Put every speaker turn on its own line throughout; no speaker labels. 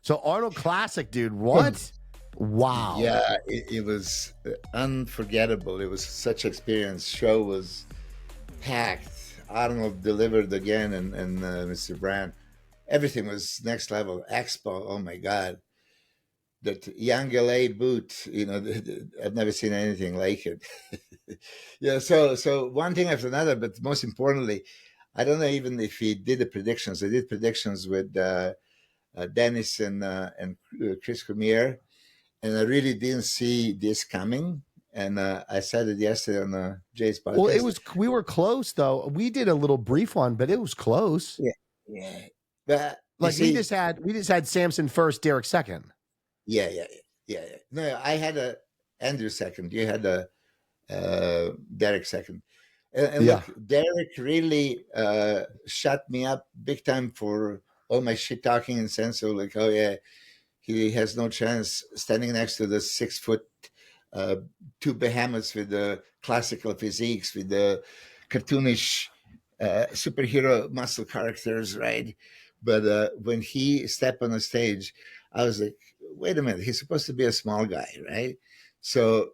So Arnold Classic, dude. What? Wow.
Yeah, it was unforgettable. It was such experience. Show was packed. Arnold delivered again, and Mr. Brand. Everything was next level. Expo, oh my God. That young LA boot, I've never seen anything like it. Yeah, so one thing after another, but most importantly, I don't know even if he did the predictions. I did predictions with Dennis and Chris Cormier, and I really didn't see this coming. And I said it yesterday on Jay's podcast.
Well, we were close though. We did a little brief one, but it was close.
Yeah. But
like we just had Samson first, Derek second.
Yeah. No, I had Andrew second. You had Derek second. And look, Derek really shut me up big time for all my shit talking and sense of like, oh yeah, he has no chance standing next to the 6 foot two behemoths with the classical physiques, with the cartoonish superhero muscle characters, right? But when he stepped on the stage, I was like, wait a minute, he's supposed to be a small guy, right? So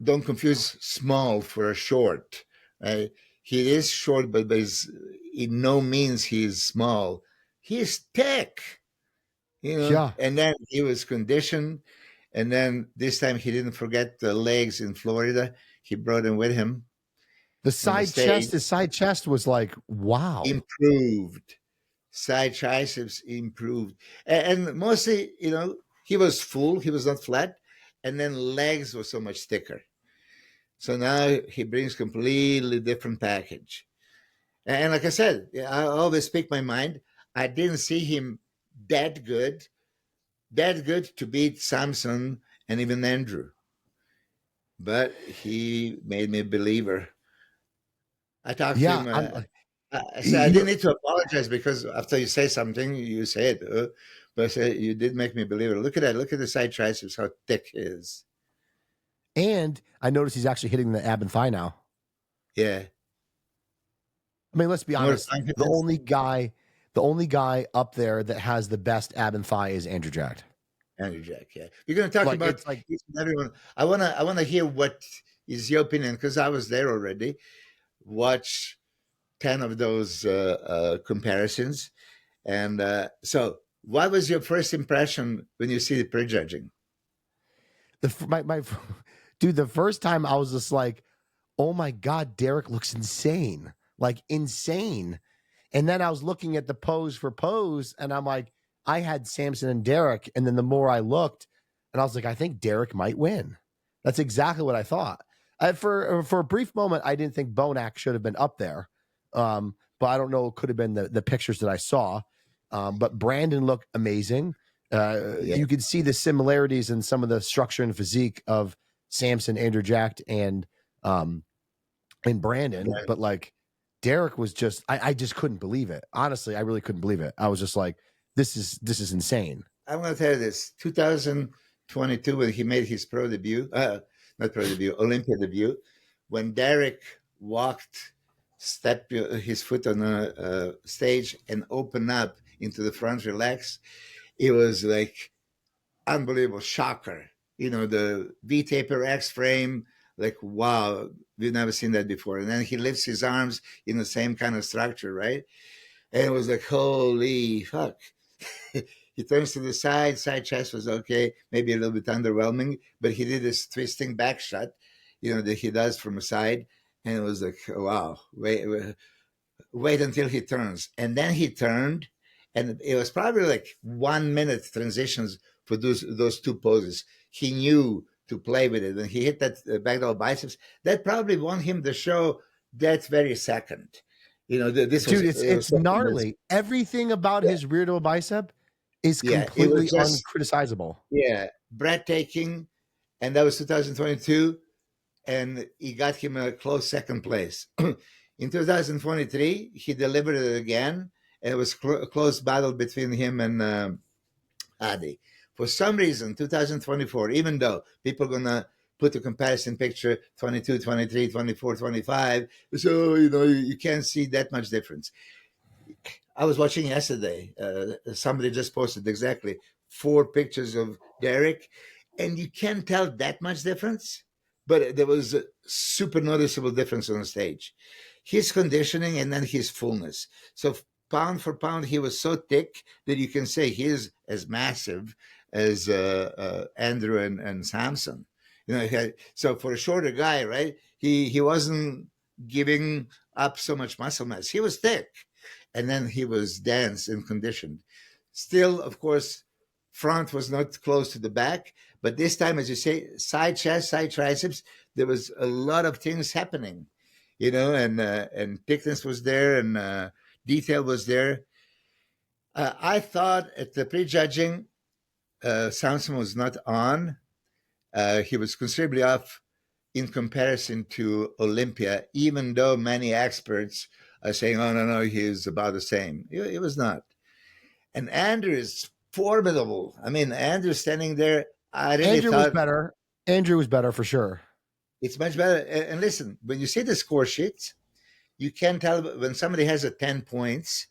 don't confuse small for a short, right? He is short, but in no means he is small. He is thick,
Yeah.
And then he was conditioned. And then this time he didn't forget the legs in Florida. He brought them with him.
His side chest was like, wow.
Improved. Side triceps improved. And mostly, he was full. He was not flat. And then legs were so much thicker. So now he brings completely different package. And like I said, I always speak my mind. I didn't see him that good to beat Samson and even Andrew. But he made me a believer. I talked to him. I said, I didn't need to apologize because after you say something, you say it. But I said, you did make me a believer. Look at that. Look at the side triceps, how thick it is.
And I noticed he's actually hitting the ab and thigh now.
Yeah.
I mean, let's be honest. The only guy up there that has the best ab and thigh is Andrew Jack.
Andrew Jack, yeah. You're going to talk about everyone. I want to hear what is your opinion, because I was there already. Watch 10 of those comparisons. And so what was your first impression when you see the prejudging?
Dude, the first time I was just like, oh my God, Derek looks insane. Like insane. And then I was looking at the pose for pose, and I'm like, I had Samson and Derek. And then the more I looked, and I was like, I think Derek might win. That's exactly what I thought. For a brief moment, I didn't think Bonac should have been up there. But I don't know, it could have been the pictures that I saw. But Brandon looked amazing. You could see the similarities in some of the structure and physique of Samson, Andrew Jack, and Brandon. Right. But like Derek was just, I just couldn't believe it. Honestly, I really couldn't believe it. I was just like, this is insane.
I'm going to tell you this. 2022, when he made his Olympia debut, when Derek stepped his foot on a stage and opened up into the front relax, it was like unbelievable shocker. The V-taper X frame, like, wow, we've never seen that before. And then he lifts his arms in the same kind of structure, right? And it was like, holy fuck. He turns to the side chest was okay, maybe a little bit underwhelming, but he did this twisting back shot, that he does from a side. And it was like, wow, wait until he turns. And then he turned, and it was probably like 1 minute transitions for those two poses. He knew to play with it. When he hit that back double biceps, that probably won him the show that very second.
It's gnarly. Everything about his rear double bicep is completely uncriticizable.
Yeah, breathtaking. And that was 2022. And he got him a close second place. In 2023, he delivered it again. And it was a close battle between him and Adi. For some reason, 2024, even though people are going to put the comparison picture 22, 23, 24, 25, so, you can't see that much difference. I was watching yesterday. Somebody just posted exactly 4 pictures of Derek, and you can't tell that much difference, but there was a super noticeable difference on the stage. His conditioning and then his fullness. So pound for pound, he was so thick that you can say he is as massive as Andrew and Samson. You know, so for a shorter guy, right? He wasn't giving up so much muscle mass. He was thick, and then he was dense and conditioned. Still, of course, front was not close to the back, but this time, as you say, side chest, side triceps, there was a lot of things happening, you know, and thickness was there, and detail was there. I thought at the prejudging, Samson was not on. He was considerably off in comparison to Olympia, even though many experts are saying, oh, no, he's about the same. It was not. And Andrew is formidable. I mean, Andrew standing there, I really
Andrew was
thought
better. Andrew was better for sure.
it's much better. And listen, when you see the score sheets, you can tell when somebody has a 10 points,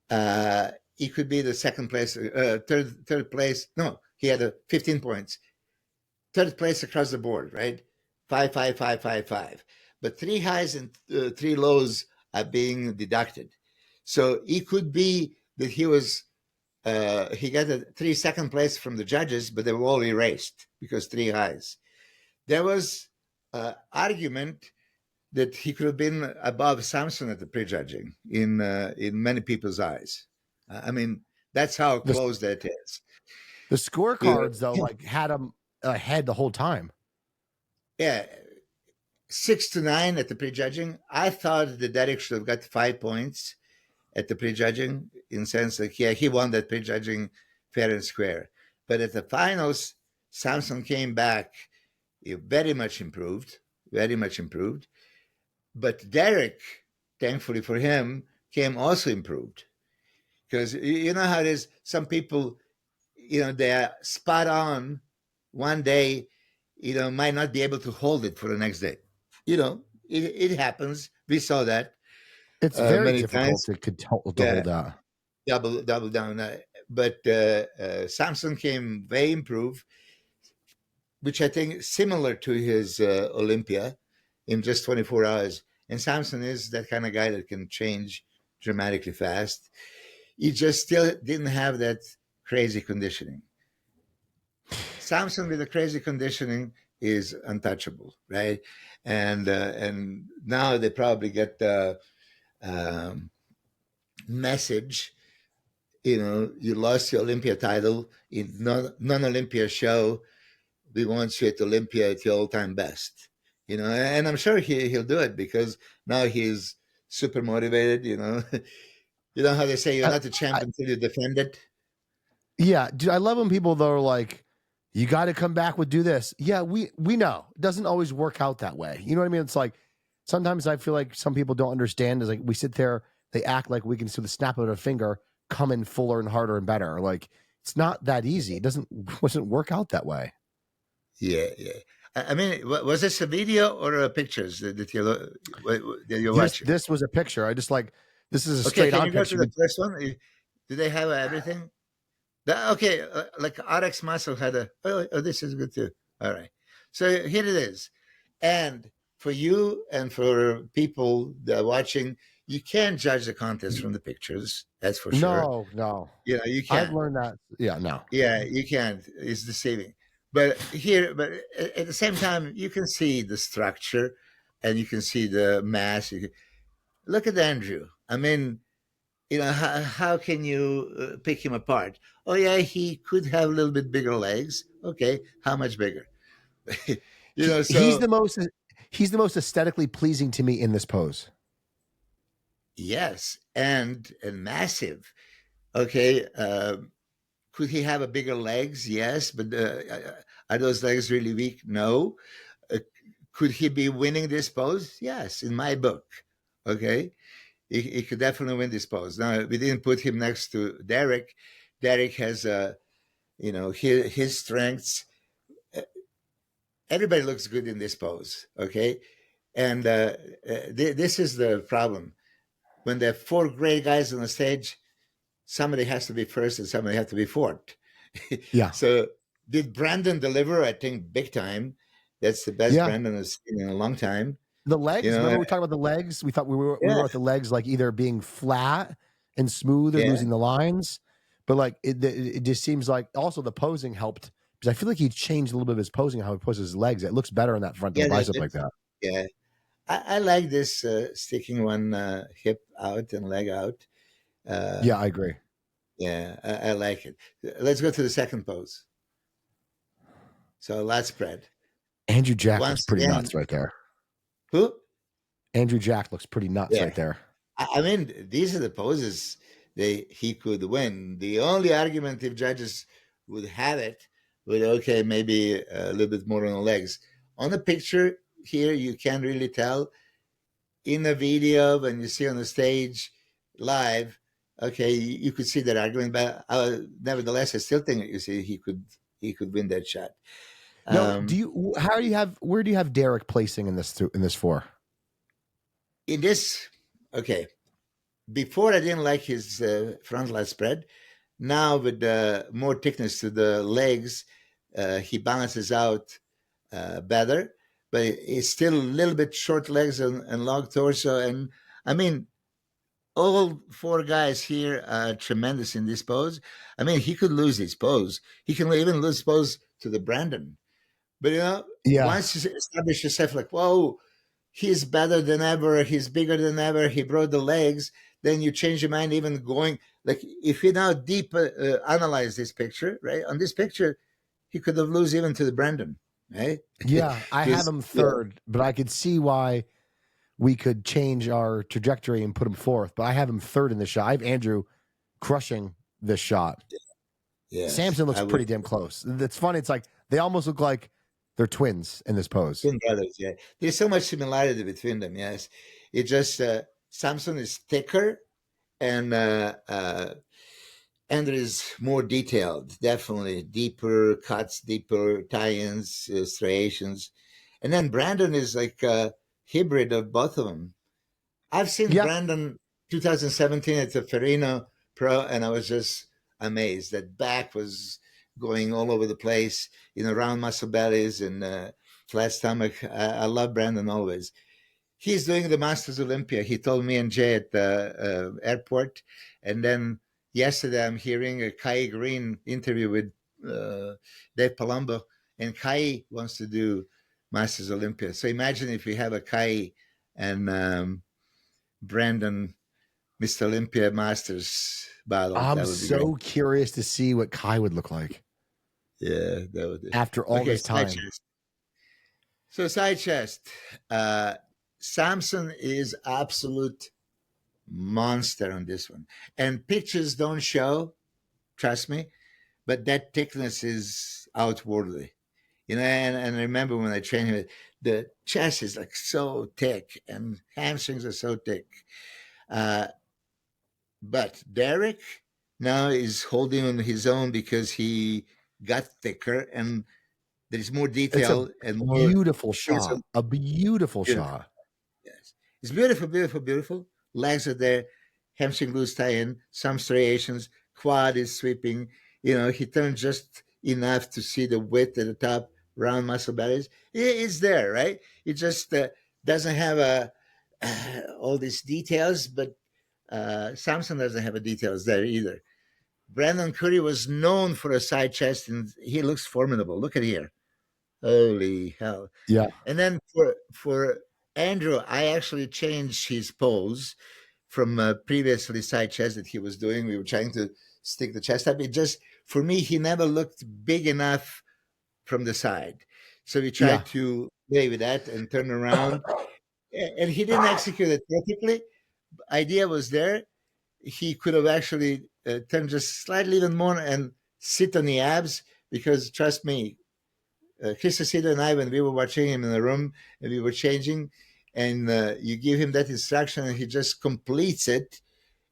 he could be the second place, third place. No, he had a 15 points. Third place across the board, right? 5, 5, 5, 5, 5. But 3 highs and 3 lows are being deducted. So it could be that he got a 3 second place from the judges, but they were all erased because 3 highs. There was argument that he could have been above Samson at the prejudging in many people's eyes. I mean, that's how close that is.
The scorecards, though, like had him ahead the whole time.
Yeah, 6-9 at the prejudging. I thought that Derek should have got 5 points at the prejudging, in sense that he won that prejudging fair and square. But at the finals, Samson came back very much improved. But Derek, thankfully for him, came also improved. Because you know how it is, some people, you know, they are spot on one day, you know, might not be able to hold it for the next day. You know, it happens. We saw that.
It's very
many
difficult
times.
to hold that.
Double down. But Samson came very improved, which I think is similar to his Olympia in just 24 hours. And Samson is that kind of guy that can change dramatically fast. He just still didn't have that crazy conditioning. Samson with the crazy conditioning is untouchable, right? And now they probably get the message, you know, you lost your Olympia title in non-Olympia show. We want you at Olympia at your all-time best, you know, and I'm sure he'll do it because now he's super motivated, you know. You know how they say you're not the champ until you defend it?
Yeah, dude, I love when people, though, are like, you got to come back with do this. Yeah, we know. It doesn't always work out that way. You know what I mean? It's like, sometimes I feel like some people don't understand. Is like, we sit there, they act like we can, through the snap of a finger, come in fuller and harder and better. Like, it's not that easy. It doesn't work out that way.
Yeah. I mean, was this a video or pictures that you're watching?
This was a picture. I just like, this is a
Okay,
straight
can
on
you go
picture.
to the first one? Do they have everything? Okay, like RX Muscle had this is good too. All right. So here it is. And for you and for people that are watching, you can't judge the contest from the pictures. That's for sure.
No.
You know, you can't.
I've learned that. Yeah, no.
Yeah, you can't. It's deceiving. But at the same time, you can see the structure and you can see the mass. Look at Andrew. I mean, you know, how can you pick him apart? Oh, yeah, he could have a little bit bigger legs. Okay, how much bigger? You know, so
he's the most aesthetically pleasing to me in this pose.
yes, and massive. Okay, could he have a bigger legs? Yes, but are those legs really weak? No. Could he be winning this pose? Yes, in my book. Okay, he could definitely win this pose. Now we didn't put him next to Derek. Derek has you know, his strengths. Everybody looks good in this pose. Okay, and this is the problem. When there are 4 great guys on the stage, somebody has to be first and somebody has to be fourth.
Yeah.
So did Brandon deliver? I think big time. That's the best
Yeah.
Brandon has seen in a long time.
The
You
legs,
know,
remember we talked about the legs? We thought we
yeah,
were at the legs like either being flat and smooth or
yeah,
losing the lines. But like it just seems like also the posing helped because I feel like he changed a little bit of his posing, how he poses his legs. It looks better in that front
yeah.
double bicep like that.
Yeah. I like this sticking one hip out and leg out. Uh,
Yeah, I agree.
yeah, I like it. Let's go to the second pose. So lat spread.
Andrew Jack looks
Once
pretty
again,
nuts right there.
who?
Andrew Jack looks pretty nuts
Yeah.
right there.
I mean, these are the poses he could win. The only argument, if judges would have it, would okay, maybe a little bit more on the legs. On the picture here, you can't really tell. In the video, when you see on the stage live, okay, you could see that argument, but nevertheless, I still think you see he could win that shot.
No, do
Um,
you? How do you have? Where do you have Derek placing in this four?
in this, okay, before I didn't like his front lat spread. Now with more thickness to the legs, he balances out better, but it's still a little bit short legs and long torso. And I mean, all four guys here are tremendous in this pose. I mean, he could lose this pose. He can even lose pose to the Brandon. But
Yeah,
once you establish yourself like, whoa, he's better than ever, he's bigger than ever, he brought the legs, then you change your mind even going, like if you now deep analyze this picture, right? On this picture, he could have lose even to the Brandon, right?
yeah. I have
Just,
him
yeah,
third, but I could see why we could change our trajectory and put him fourth. But I have him third in the shot. I have Andrew crushing this shot.
yes,
Samson looks
I would.
pretty damn close. It's funny. It's like they almost look like they're twins in this pose.
Twin brothers, yeah. There's so much similarity between them, yes. It just, Samson is thicker and Andrew is more detailed, definitely deeper cuts, deeper tie-ins, striations, and then Brandon is like a hybrid of both of them. I've seen
Yeah,
Brandon 2017 at the Ferrino Pro, and I was just amazed. That back was going all over the place, round muscle bellies and flat stomach. I love Brandon always. He's doing the Masters Olympia. He told me and Jay at the airport. And then yesterday, I'm hearing a Kai Green interview with Dave Palumbo, and Kai wants to do Masters Olympia. So imagine if we have a Kai and Brandon Mr. Olympia Masters battle.
I'm
That would be great.
so curious to see what Kai would look like
Yeah, that would be.
after all
Okay,
this
side
time.
chest. So side chest. Samson is absolute monster on this one. And pictures don't show, trust me, but that thickness is outwardly. And I remember when I trained him, the chest is like so thick and hamstrings are so thick. But Derek now is holding on his own because he got thicker and there's more
It's a
detail and more.
beautiful
It's a
shot. A beautiful
beautiful.
shot.
Yes. It's beautiful, beautiful, beautiful. Legs are there, hamstring loose tie in, some striations, quad is sweeping. He turned just enough to see the width at the top, round muscle bellies. It's there, right? It just doesn't have all these details, but Samson doesn't have the details there either. Brandon Curry was known for a side chest, and he looks formidable. Look at here. Holy hell.
Yeah.
And then for Andrew, I actually changed his pose from previously side chest that he was doing. We were trying to stick the chest up. It just, for me, he never looked big enough from the side. So we
Yeah.
tried to play with that and turn around. And he didn't execute it perfectly. Idea was there. He could have actually turned just slightly even more and sit on the abs because trust me, Chris Aceto and I, when we were watching him in the room and we were changing, and you give him that instruction and he just completes it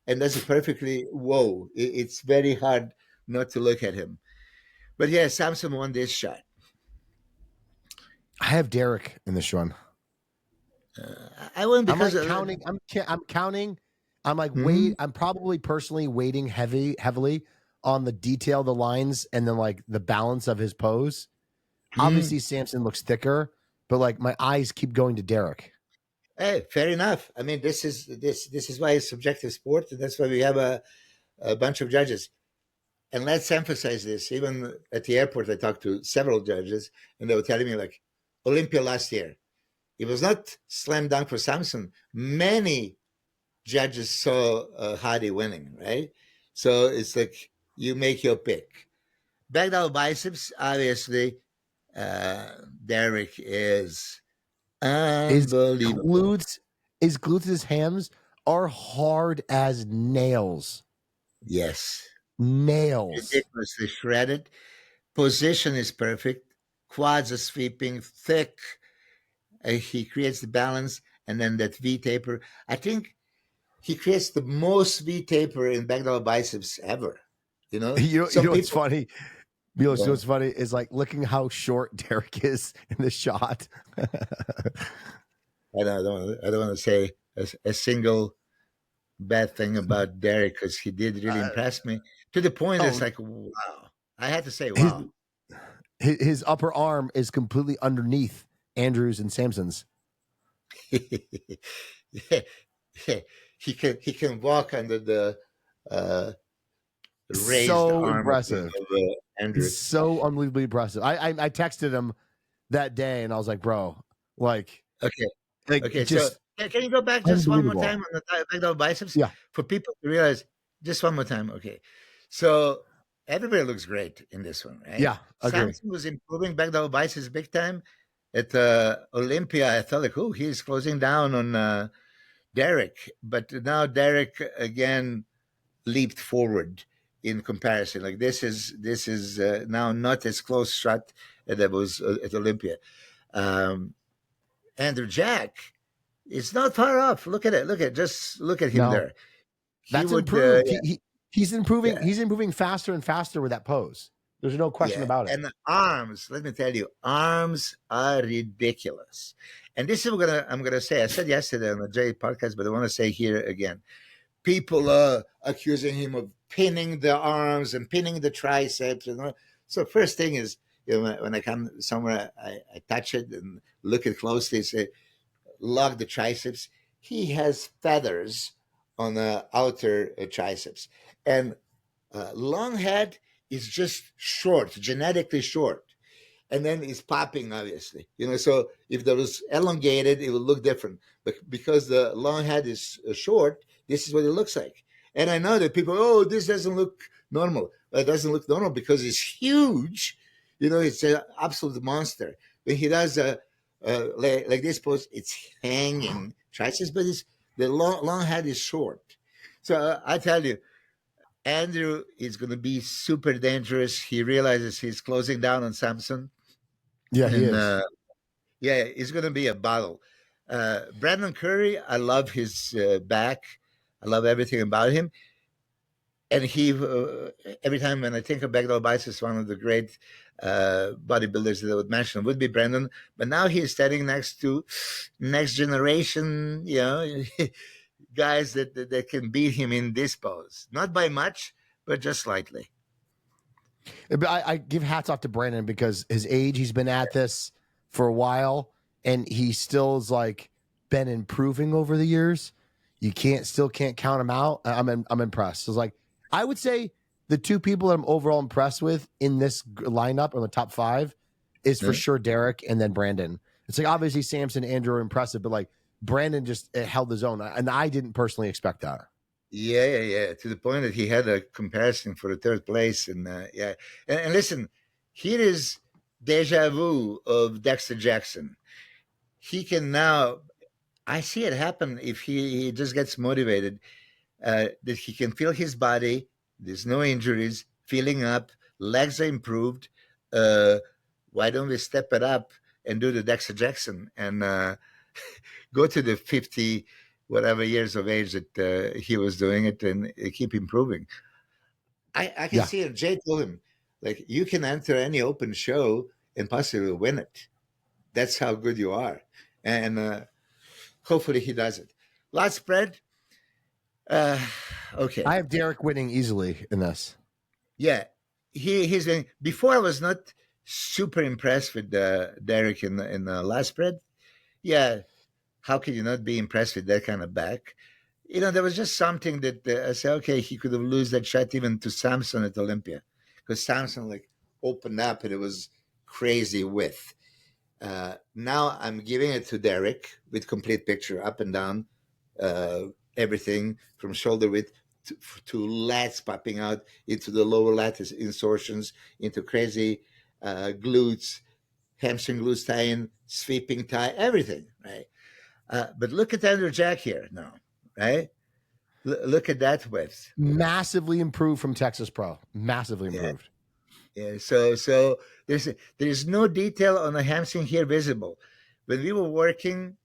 and does it perfectly. Whoa, it's very hard not to look at him. But yeah, Samson won this shot.
I have Derek in this one.
I won
I'm
because
like counting. I'm counting. I'm like
Mhm.
I'm probably personally weighting heavily on the detail of the lines and then like the balance of his pose. Obviously, Samson looks thicker, but like my eyes keep going to Derek.
Hey, fair enough. I mean, this is why it's subjective sport, and that's why we have a bunch of judges. And let's emphasize this. Even at the airport, I talked to several judges, and they were telling me, like, Olympia last year, it was not slam dunk for Samson. Many judges saw Hadi winning, right? So it's like you make your pick. Back down biceps, obviously, Derek is
His
unbelievable.
his hams are hard as nails.
Yes.
Nails.
Ridiculously shredded. Position is perfect. Quads are sweeping, thick. He creates the balance, and then that V taper. I think he creates the most V taper in back double biceps ever. You know,
You
some
know what's
people.
funny? You know
Yeah,
what's funny is like looking how short Derek is in the shot.
I don't want to say a single bad thing about Derek because he did really
uh,
impress me to the point it's
oh,
like, wow. I had to say,
his,
wow.
his upper arm is completely underneath Andrews and Samson's.
Yeah, yeah. He can walk under the uh, raised
So
arm of,
impressive.
Andrews.
So unbelievably impressive. I texted him that day and I was like, bro, like
Okay, okay. So
just
can you go back just one more time
unbelievable.
on the back double biceps
Yeah.
for people to realize just one more time? Okay, so everybody looks great in this one, right?
Yeah. Agree.
Samson was improving back double biceps big time at Olympia. I felt like, oh, he's closing down on Derek, but now Derek again leaped forward in comparison. Like this is now not as close shot as that was at Olympia. Um, Andrew Jack is not far off. Look at it. Just look at him
No.
there. He
That's
would,
improved.
yeah,
He's improving.
yeah,
He's improving faster and faster with that pose. There's no question
yeah.
about it.
And the arms, let me tell you, arms are ridiculous. And this is what I'm gonna say. I said yesterday on the J podcast, but I want to say here again. People are accusing him of pinning the arms and pinning the triceps. So first thing is, when I come somewhere, I touch it and look at closely. Say, lock the triceps. He has feathers on the outer triceps, and long head is just short, genetically short, and then it's popping, obviously. So if there was elongated, it would look different. But because the long head is short, this is what it looks like. And I know that people, oh, this doesn't look normal. It doesn't look normal because it's huge. It's an absolute monster. When he does like this pose, it's hanging triceps, but the long head is short. So I tell you, Andrew is going to be super dangerous. He realizes he's closing down on Samson,
Yeah, he
and
is.
yeah, it's going to be a battle. Brandon Curry, I love his back. I love everything about him. And he, every time when I think of Bagdal Biceps, one of the great bodybuilders that I would mention would be Brandon. But now he's standing next to next generation, guys that can beat him in this pose. Not by much, but just slightly.
But I give hats off to Brandon because his age, he's been at this for a while, and he still is like been improving over the years. You still can't count him out. I'm impressed. So it's like I would say the two people that I'm overall impressed with in this lineup or the top 5 is for
Yeah.
sure Derek and then Brandon. It's like obviously Samson, Andrew are impressive, but like Brandon just held his own, and I didn't personally expect that.
Yeah. To the point that he had a comparison for the third place, and yeah. And listen, here is deja vu of Dexter Jackson. He can now. I see it happen if he just gets motivated. That he can feel his body. There's no injuries. Feeling up. Legs are improved. Uh, why don't we step it up and do the Dexter Jackson and go to the 50 whatever years of age that he was doing it and keep improving. I can
Yeah.
see it. Jay told him, like, you can enter any open show and possibly win it. That's how good you are. And hopefully he does it. Last spread. Uh, okay.
I have Derek winning easily in this.
Yeah, he's been. Before I was not super impressed with Derek in the last spread. Yeah, how could you not be impressed with that kind of back? There was just something that I said, okay, he could have lost that shot even to Samson at Olympia, because Samson like opened up and it was crazy width. Now I'm giving it to Derek with complete picture, up and down, uh, everything from shoulder width to lats popping out into the lower lattice insertions, into crazy glutes, hamstring glutes tie-in, sweeping tie, everything, right? But look at Andrew Jack here now, right? Look at that width.
Massively improved from Texas Pro. Massively
Yeah,
improved.
yeah. So there's no detail on the hamstring here visible. When we were working,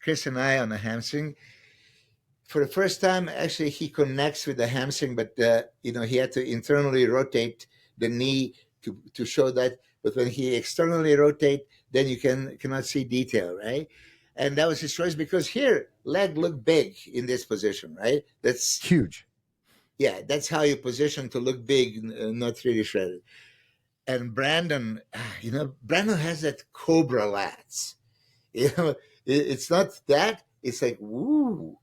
Chris and I, on the hamstring, for the first time, actually, he connects with the hamstring, but he had to internally rotate the knee to show that. But when he externally rotate, then you cannot see detail, right? And that was his choice, because here leg looked big in this position, right?
Huge.
That's how you position to look big, not really shredded. And Brandon, Brandon has that cobra lats. It's not that. It's like woo,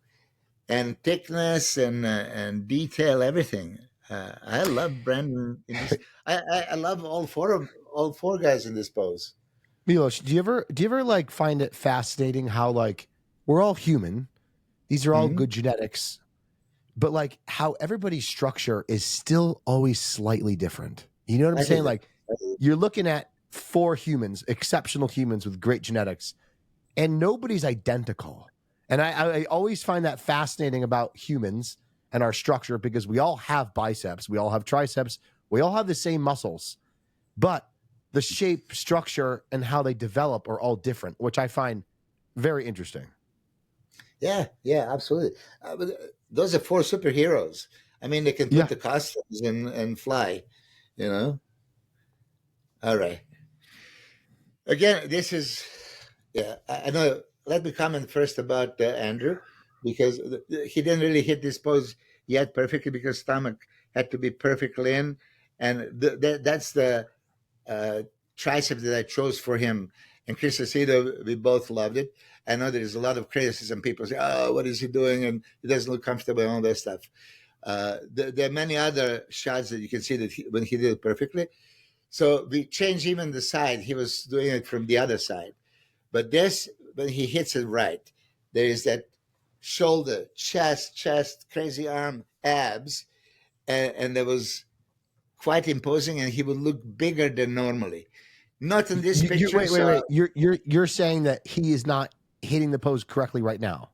and thickness and detail, everything. I love Brandon in this. I love all four guys in this pose.
Milos, do you ever like find it fascinating how like we're all human? These are all
Hmm.
good genetics, but like how everybody's structure is still always slightly different. You know what I'm
I
saying?
think that.
Like you're looking at four humans, exceptional humans with great genetics, and nobody's identical. And I always find that fascinating about humans and our structure, because we all have biceps, we all have triceps, we all have the same muscles, but the shape, structure, and how they develop are all different, which I find very interesting.
Yeah, absolutely. But those are four superheroes. I mean, they can put
Yeah.
the costumes in and fly. You know. All right. Again, this is. Yeah, I know. Let me comment first about Andrew, because he didn't really hit this pose yet perfectly, because stomach had to be perfectly in, and that's the uh, tricep that I chose for him. And Chris Aceto, we both loved it. I know there's a lot of criticism. People say, "Oh, what is he doing?" And he doesn't look comfortable and all that stuff. There are many other shots that you can see that when he did it perfectly. So we changed even the side. He was doing it from the other side. But this, when he hits it right, there is that shoulder, chest, crazy arm, abs, and there was quite imposing, and he would look bigger than normally. Not in this picture.
Wait.
So
You're saying that he is not hitting the pose correctly right now.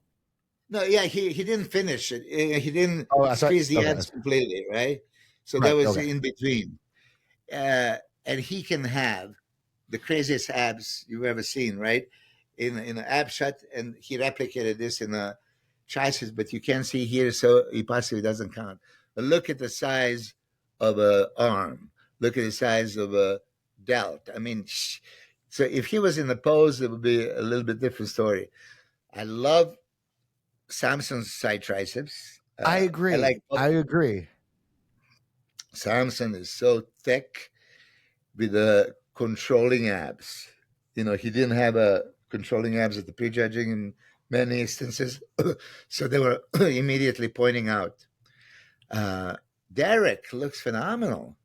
no, yeah, he didn't finish it. He didn't
Oh, I thought.
squeeze the
Okay.
abs completely, right? So that
Right.
was
Okay.
in between. And he can have the craziest abs you've ever seen, right? In an ab shot, and he replicated this in a triceps, but you can't see here, so he possibly doesn't count. But look at the size of a arm. Look at the size of a delt. I mean, so if he was in the pose, it would be a little bit different story. I love Samson's side triceps.
I
I
agree.
like both.
I agree.
Samson is so thick with the controlling abs. He didn't have a controlling abs at the prejudging in many instances, so they were immediately pointing out. Uh, Derek looks phenomenal.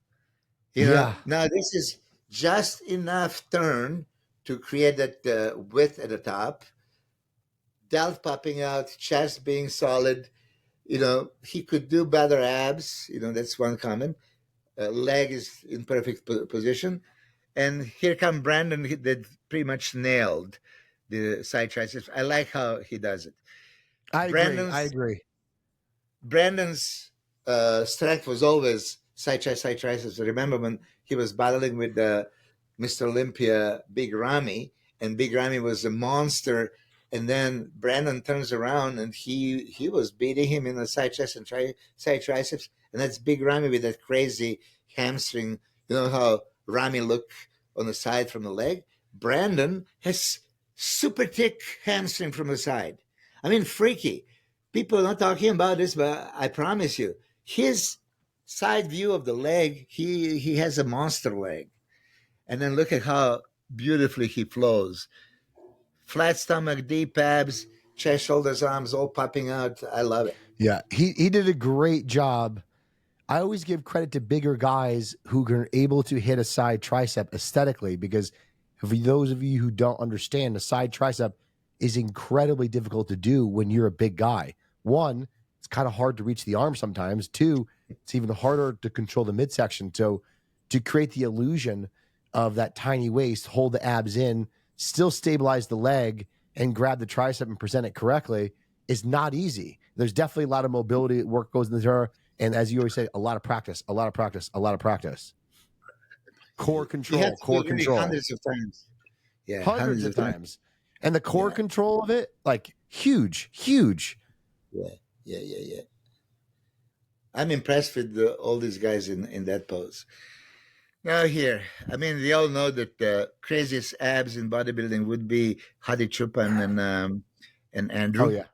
Yeah.
Now this is just enough turn to create that width at the top, delt popping out, chest being solid. He could do better abs. That's one comment. Leg is in perfect position. And here come Brandon that pretty much nailed the side triceps. I like how he does it.
I agree. I
Brandon's
agree.
Brandon's strength was always side triceps. I remember when he was battling with Mr. Olympia, Big Ramy, and Big Ramy was a monster. And then Brandon turns around and he was beating him in the side chest and side triceps. And that's Big Ramy with that crazy hamstring. You know how Ramy looked on the side from the leg? Brandon has super thick hamstring from the side. I mean, freaky. People are not talking about this, but I promise you, his side view of the leg, he has a monster leg. And then look at how beautifully he flows. Flat stomach, deep abs, chest, shoulders, arms all popping out. I love it.
Yeah, he did a great job. I always give credit to bigger guys who are able to hit a side tricep aesthetically, because for those of you who don't understand, a side tricep is incredibly difficult to do when you're a big guy. One, it's kind of hard to reach the arm sometimes. Two, it's even harder to control the midsection. So to create the illusion of that tiny waist, hold the abs in, still stabilize the leg, and grab the tricep and present it correctly is not easy. There's definitely a lot of mobility work goes into there. And as you always say, a lot of practice, a lot of practice, a lot of practice. Core control, core control.
Hundreds of times. Yeah,
hundreds of times. And the core control of it, like huge, huge.
Yeah. I'm impressed with all these guys in that pose. Now here, I mean, we all know that the craziest abs in bodybuilding would be Hadi Chupan and Andrew.
Oh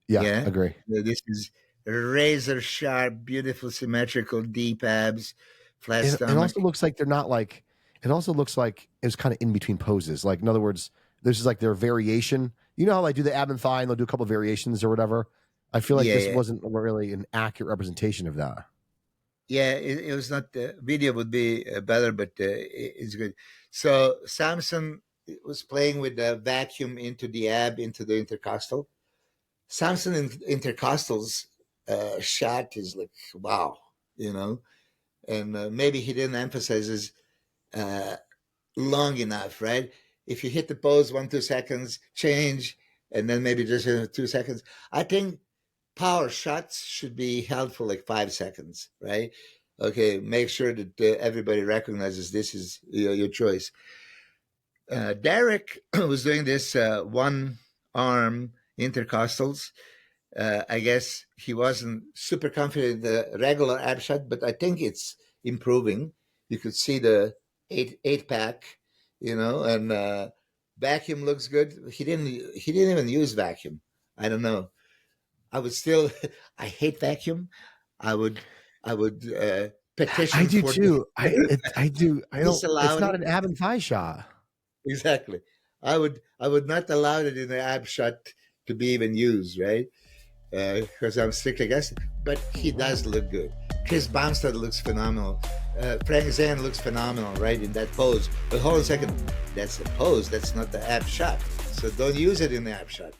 yeah, agree.
This is razor sharp, beautiful, symmetrical, deep abs, flat stomach.
It also looks like they're not like. It also looks like it was kind of in between poses. Like in other words, this is like their variation. You know how they do the ab and thigh and they'll do a couple of variations or whatever. I feel like this wasn't really an accurate representation of that.
Yeah, it was not. The video would be better, but it's good. So Samson was playing with the vacuum into the ab, into the intercostal. Samson in intercostals shot is like, wow, you know, and maybe he didn't emphasize this long enough, right? If you hit the pose 1-2 seconds, change, and then maybe just 2 seconds. I think power shots should be held for like 5 seconds, right? Okay, make sure that everybody recognizes this is your choice. Derek was doing this one arm intercostals. I guess he wasn't super confident in the regular ab shot, but I think it's improving. You could see the eight pack, you know, and vacuum looks good. He didn't even use vacuum. I don't know. I would still. I hate vacuum. I would petition.
I do too. I do. I don't. It's not an
it.
ab and thigh shot.
Exactly. I would not allow it in the ab shot to be even used, right? Because I'm strictly against it. But he does look good. Chris Bumstead looks phenomenal. Frank Zane looks phenomenal, right, in that pose. But hold on a second. That's the pose. That's not the ab shot. So don't use it in the ab shot.